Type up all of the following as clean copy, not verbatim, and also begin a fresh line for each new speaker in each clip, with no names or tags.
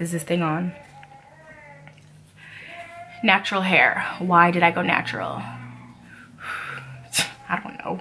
Is this thing on? Natural hair. Why did I go natural? I don't know.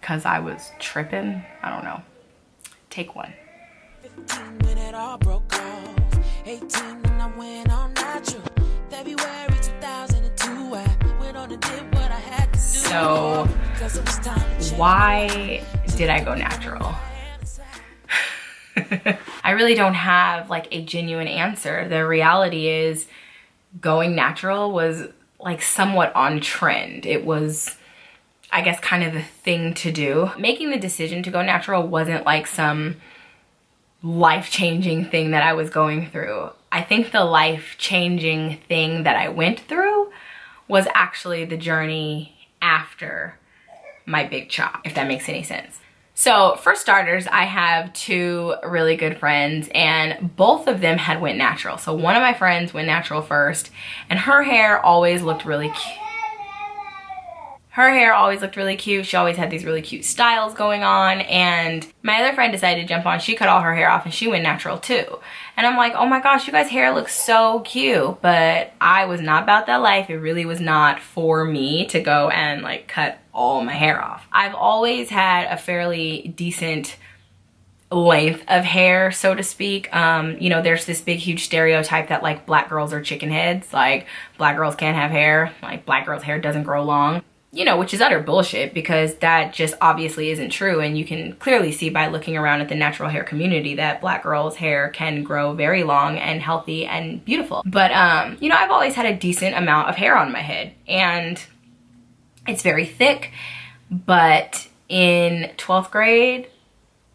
Because I was tripping? I don't know. Take one. 15 when it all broke off. 18 when I went on natural. February 2002, I went on and did what I had to do. So, why did I go natural? I really don't have like a genuine answer. The reality is going natural was like somewhat on trend. It was, I guess, kind of the thing to do. Making the decision to go natural wasn't like some life-changing thing that I was going through. I think the life-changing thing that I went through was actually the journey after my big chop, if that makes any sense. So for starters, I have two really good friends and both of them had went natural. So one of my friends went natural first and her hair always looked really cute. Her hair always looked really cute. She always had these really cute styles going on. And my other friend decided to jump on. She cut all her hair off and she went natural too. And I'm like, oh my gosh, you guys' hair looks so cute. But I was not about that life. It really was not for me to go and like cut all my hair off. I've always had a fairly decent length of hair, so to speak. You know, there's this big huge stereotype that like black girls are chicken heads. Like black girls can't have hair. Like black girls' hair doesn't grow long. You know, which is utter bullshit because that just obviously isn't true. And you can clearly see by looking around at the natural hair community that black girls' hair can grow very long and healthy and beautiful. But, you know, I've always had a decent amount of hair on my head and it's very thick. But in 12th grade,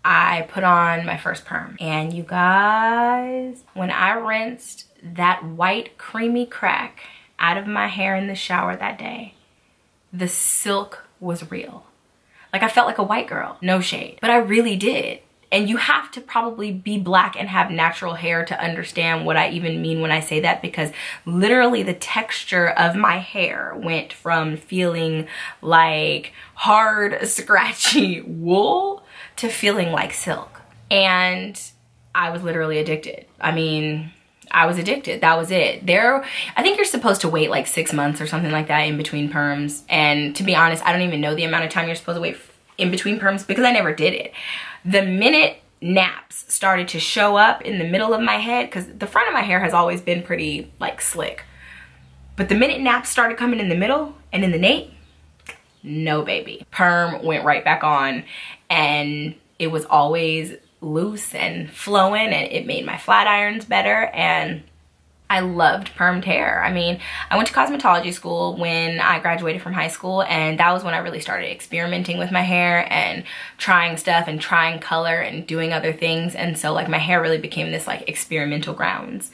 I put on my first perm. And you guys, when I rinsed that white creamy crack out of my hair in the shower that day, the silk was real. Like I felt like a white girl, no shade, but I really did. And you have to probably be black and have natural hair to understand what I even mean when I say that, because literally the texture of my hair went from feeling like hard, scratchy wool to feeling like silk. And I was literally addicted. I mean, I was addicted. That was it. I think you're supposed to wait like 6 months or something like that in between perms. And to be honest, I don't even know the amount of time you're supposed to wait in between perms because I never did it. The minute naps started to show up in the middle of my head, because the front of my hair has always been pretty like slick, but the minute naps started coming in the middle and in the nape, no baby. Perm went right back on and it was always loose and flowing and it made my flat irons better and I loved permed hair. I mean, I went to cosmetology school when I graduated from high school and that was when I really started experimenting with my hair and trying stuff and trying color and doing other things. And so like my hair really became this like experimental grounds.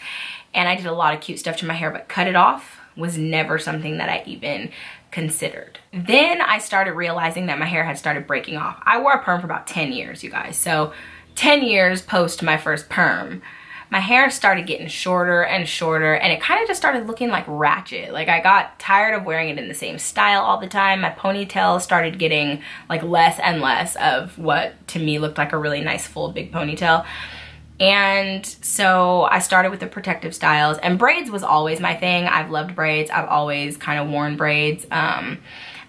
And I did a lot of cute stuff to my hair, but cut it off was never something that I even considered. Then I started realizing that my hair had started breaking off. I wore a perm for about 10 years, you guys. So 10 years post my first perm, my hair started getting shorter and shorter and it kind of just started looking like ratchet. Like I got tired of wearing it in the same style all the time. My ponytail started getting like less and less of what to me looked like a really nice full big ponytail. And so I started with the protective styles and braids was always my thing. I've loved braids. I've always kind of worn braids.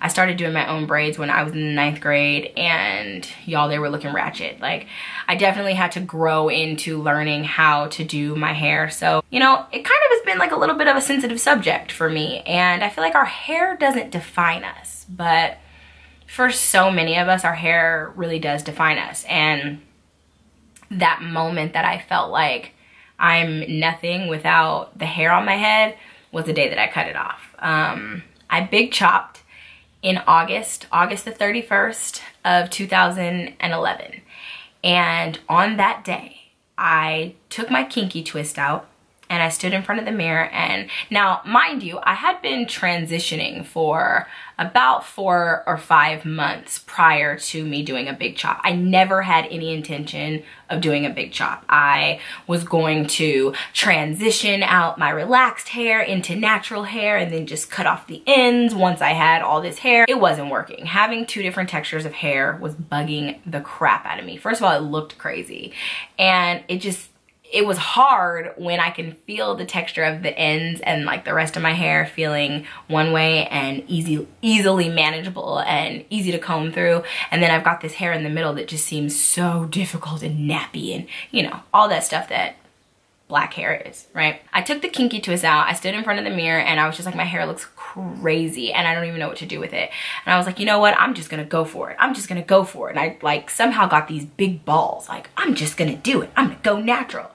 I started doing my own braids when I was in the 9th grade and y'all, they were looking ratchet. Like I definitely had to grow into learning how to do my hair. So, you know, it kind of has been like a little bit of a sensitive subject for me. And I feel like our hair doesn't define us, but for so many of us, our hair really does define us. And that moment that I felt like I'm nothing without the hair on my head was the day that I cut it off. I big chopped in August the 31st of 2011. And on that day, I took my kinky twist out and I stood in front of the mirror. And now, mind you, I had been transitioning for about 4 or 5 months prior to me doing a big chop. I never had any intention of doing a big chop. I was going to transition out my relaxed hair into natural hair and then just cut off the ends once I had all this hair. It wasn't working. Having 2 different textures of hair was bugging the crap out of me. First of all, it looked crazy, and it was hard when I can feel the texture of the ends and like the rest of my hair feeling one way and easily manageable and easy to comb through. And then I've got this hair in the middle that just seems so difficult and nappy and, you know, all that stuff that black hair is, right? I took the kinky twist out. I stood in front of the mirror and I was just like, my hair looks crazy and I don't even know what to do with it. And I was like, you know what? I'm just gonna go for it. I'm just gonna go for it. And I like somehow got these big balls. Like, I'm just gonna do it. I'm gonna go natural.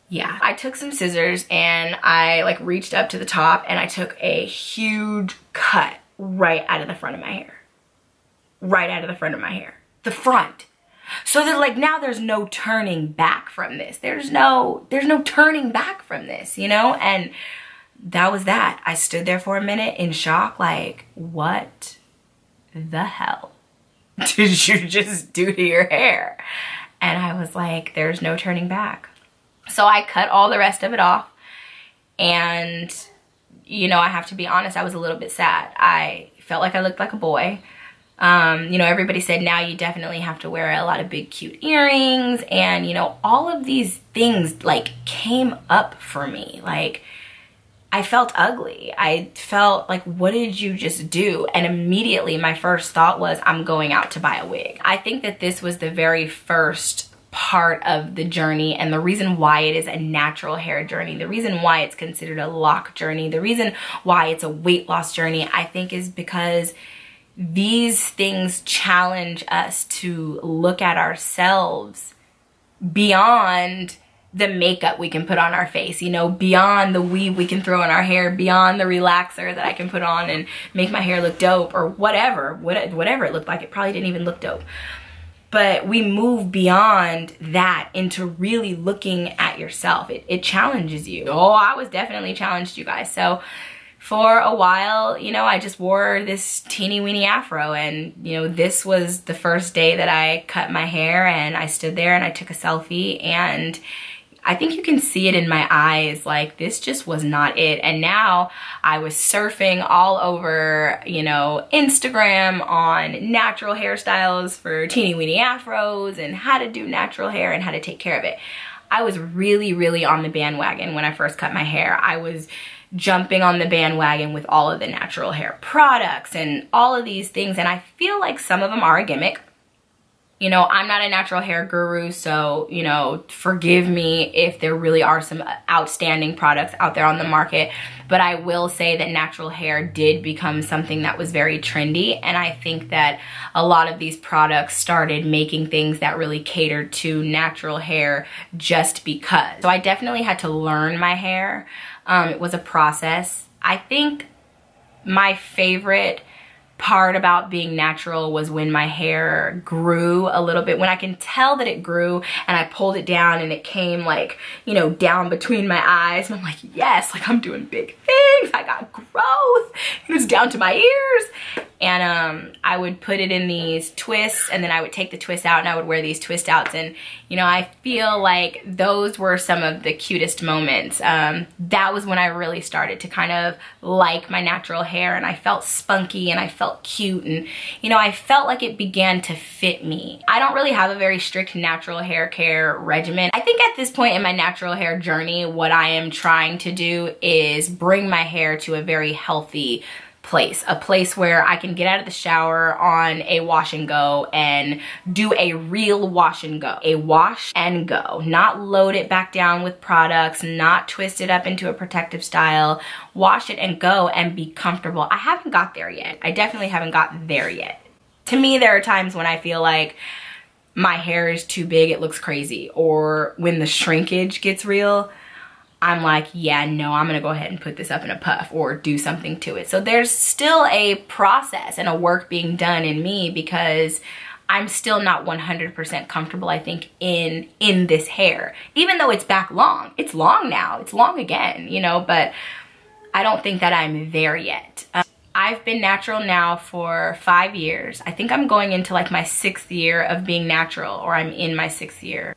Yeah, I took some scissors and I like reached up to the top and I took a huge cut right out of the front of my hair. Right out of the front of my hair. The front. So that like now there's no turning back from this. There's no turning back from this, you know? And that was that. I stood there for a minute in shock, like, what the hell did you just do to your hair? And I was like, there's no turning back. So I cut all the rest of it off. And, you know, I have to be honest, I was a little bit sad. I felt like I looked like a boy. You know, everybody said now you definitely have to wear a lot of big cute earrings, and you know, all of these things like came up for me. Like, I felt ugly. I felt like, what did you just do? And immediately my first thought was, I'm going out to buy a wig. I think that this was the very first part of the journey, and the reason why it is a natural hair journey, the reason why it's considered a lock journey, the reason why it's a weight loss journey, I think is because these things challenge us to look at ourselves beyond the makeup we can put on our face, you know, beyond the weave we can throw in our hair, beyond the relaxer that I can put on and make my hair look dope, or whatever it looked like. It probably didn't even look dope. But we move beyond that into really looking at yourself. It challenges you. Oh, I was definitely challenged, you guys. So for a while, you know, I just wore this teeny weeny afro, and you know, this was the first day that I cut my hair, and I stood there and I took a selfie, and I think you can see it in my eyes, like this just was not it. And now I was surfing all over, you know, Instagram on natural hairstyles for teeny weeny afros and how to do natural hair and how to take care of it. I was really on the bandwagon when I first cut my hair. I was jumping on the bandwagon with all of the natural hair products and all of these things, and I feel like some of them are a gimmick. You know, I'm not a natural hair guru, so, you know, forgive me if there really are some outstanding products out there on the market, but I will say that natural hair did become something that was very trendy, and I think that a lot of these products started making things that really catered to natural hair just because. So I definitely had to learn my hair. It was a process. I think my favorite part about being natural was when my hair grew a little bit, when I can tell that it grew and I pulled it down and it came like, you know, down between my eyes, and I'm like, yes, like I'm doing big things. I got growth. It was down to my ears. And I would put it in these twists, and then I would take the twist out and I would wear these twist outs. And, you know, I feel like those were some of the cutest moments. That was when I really started to kind of like my natural hair, and I felt spunky and I felt cute, and, you know, I felt like it began to fit me. I don't really have a very strict natural hair care regimen. I think at this point in my natural hair journey, what I am trying to do is bring my hair to a very healthy place, a place where I can get out of the shower on a wash and go and do a real wash and go. A wash and go, not load it back down with products, not twist it up into a protective style, wash it and go and be comfortable. I haven't got there yet. I definitely haven't got there yet. To me, there are times when I feel like my hair is too big, it looks crazy, or when the shrinkage gets real, I'm like, yeah, no, I'm gonna go ahead and put this up in a puff or do something to it. So there's still a process and a work being done in me, because I'm still not 100% comfortable, I think, in this hair. Even though it's back long. It's long now. It's long again, you know, but I don't think that I'm there yet. I've been natural now for 5 years. I think I'm going into like my 6th year of being natural, or I'm in my 6th year.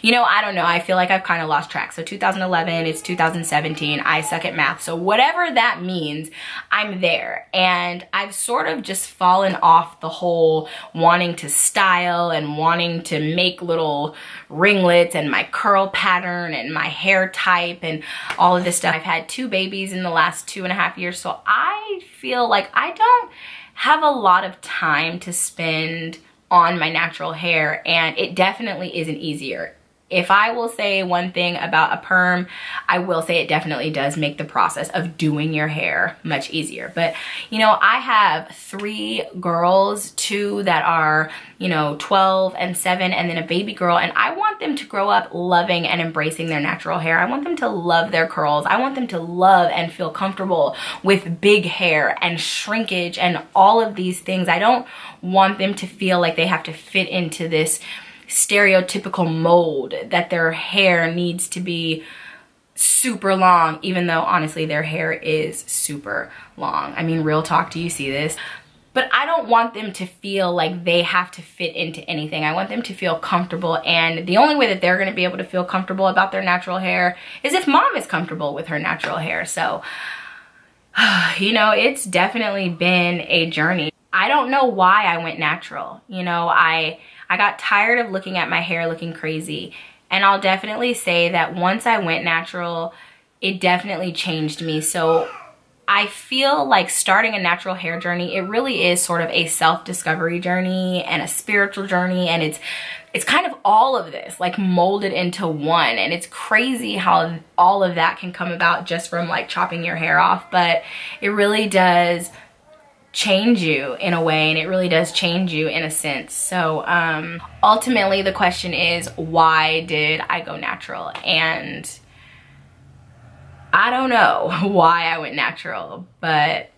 You know, I don't know. I feel like I've kind of lost track. So 2011, it's 2017. I suck at math. So whatever that means, I'm there. And I've sort of just fallen off the whole wanting to style and wanting to make little ringlets and my curl pattern and my hair type and all of this stuff. I've had 2 babies in the last 2.5 years. So I feel like I don't have a lot of time to spend on my natural hair, and it definitely isn't easier. If I will say one thing about a perm, I will say it definitely does make the process of doing your hair much easier. But, you know, I have 3 girls, 2 that are, you know, 12 and 7, and then a baby girl, and I want them to grow up loving and embracing their natural hair. I want them to love their curls. I want them to love and feel comfortable with big hair and shrinkage and all of these things. I don't want them to feel like they have to fit into this stereotypical mold that their hair needs to be super long, even though honestly their hair is super long. I mean, real talk, do you see this? But I don't want them to feel like they have to fit into anything. I want them to feel comfortable, and the only way that they're gonna be able to feel comfortable about their natural hair is if mom is comfortable with her natural hair. So, you know, it's definitely been a journey. I don't know why I went natural. You know, I got tired of looking at my hair looking crazy. And I'll definitely say that once I went natural, it definitely changed me. So I feel like starting a natural hair journey, it really is sort of a self-discovery journey and a spiritual journey. And it's kind of all of this, like molded into one. And it's crazy how all of that can come about just from like chopping your hair off. But it really does change you in a way, and it really does change you in a sense. So ultimately the question is, why did I go natural? And I don't know why I went natural, but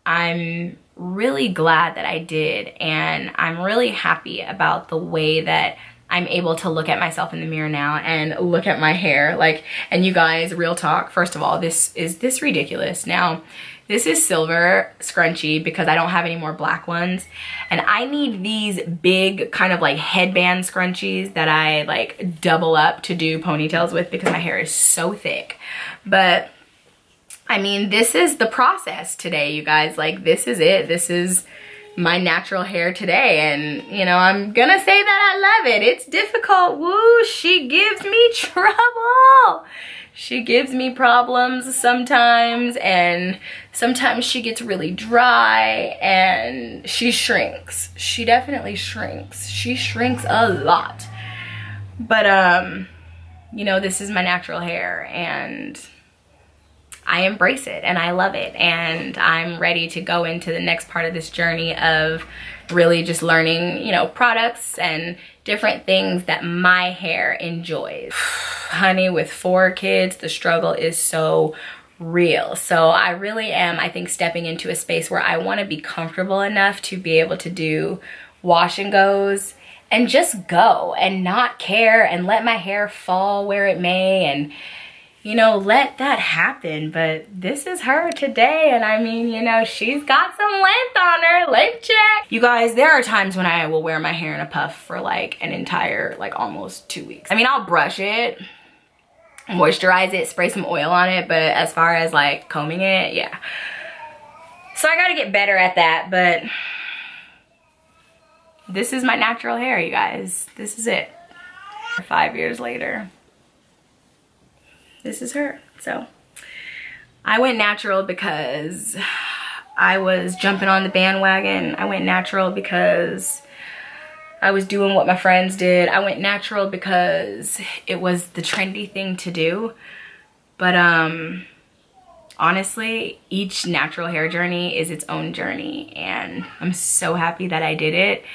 I'm really glad that I did, and I'm really happy about the way that I'm able to look at myself in the mirror now and look at my hair. Like, and you guys, real talk, first of all, is this ridiculous? Now, this is silver scrunchie because I don't have any more black ones. And I need these big kind of like headband scrunchies that I like double up to do ponytails with because my hair is so thick. But I mean, this is the process today, you guys. Like, this is it. This is my natural hair today, and you know, I'm gonna say that I love it. It's difficult. Woo, she gives me trouble. She gives me problems sometimes, and sometimes she gets really dry and she shrinks. She definitely shrinks. She shrinks a lot. But you know, this is my natural hair, and I embrace it and I love it, and I'm ready to go into the next part of this journey of really just learning, you know, products and different things that my hair enjoys. Honey, with 4 kids, the struggle is so real. So I really am, I think, stepping into a space where I want to be comfortable enough to be able to do wash and goes and just go and not care and let my hair fall where it may, and you know, let that happen. But this is her today, and I mean, you know, she's got some length on her. Length check. You guys, there are times when I will wear my hair in a puff for like an entire, like almost 2 weeks. I mean, I'll brush it, moisturize it, spray some oil on it, but as far as like combing it, yeah. So I gotta get better at that, but this is my natural hair, you guys. This is it. 5 years later, this is her. So I went natural because I was jumping on the bandwagon. I went natural because I was doing what my friends did. I went natural because it was the trendy thing to do. But honestly, each natural hair journey is its own journey, and I'm so happy that I did it.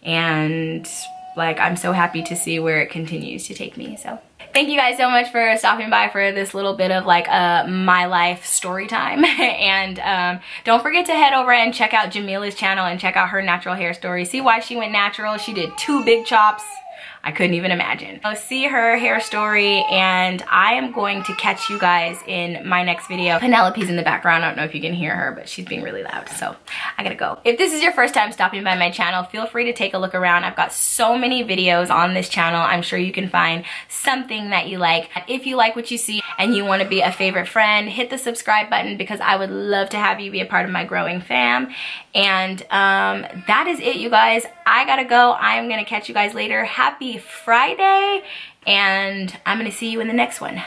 And like, I'm so happy to see where it continues to take me. So Thank you guys so much for stopping by for this little bit of like my life story time. And don't forget to head over and check out Jamila's channel and check out her natural hair story. See why she went natural. She did 2 big chops. I couldn't even imagine. So see her hair story, and I am going to catch you guys in my next video. Penelope's in the background. I don't know if you can hear her, but she's being really loud, so I gotta go. If this is your first time stopping by my channel, feel free to take a look around. I've got so many videos on this channel. I'm sure you can find something that you like. If you like what you see and you want to be a favorite friend, hit the subscribe button because I would love to have you be a part of my growing fam. And that is it, you guys. I gotta go. I'm gonna catch you guys later. Happy Friday, and I'm gonna see you in the next one.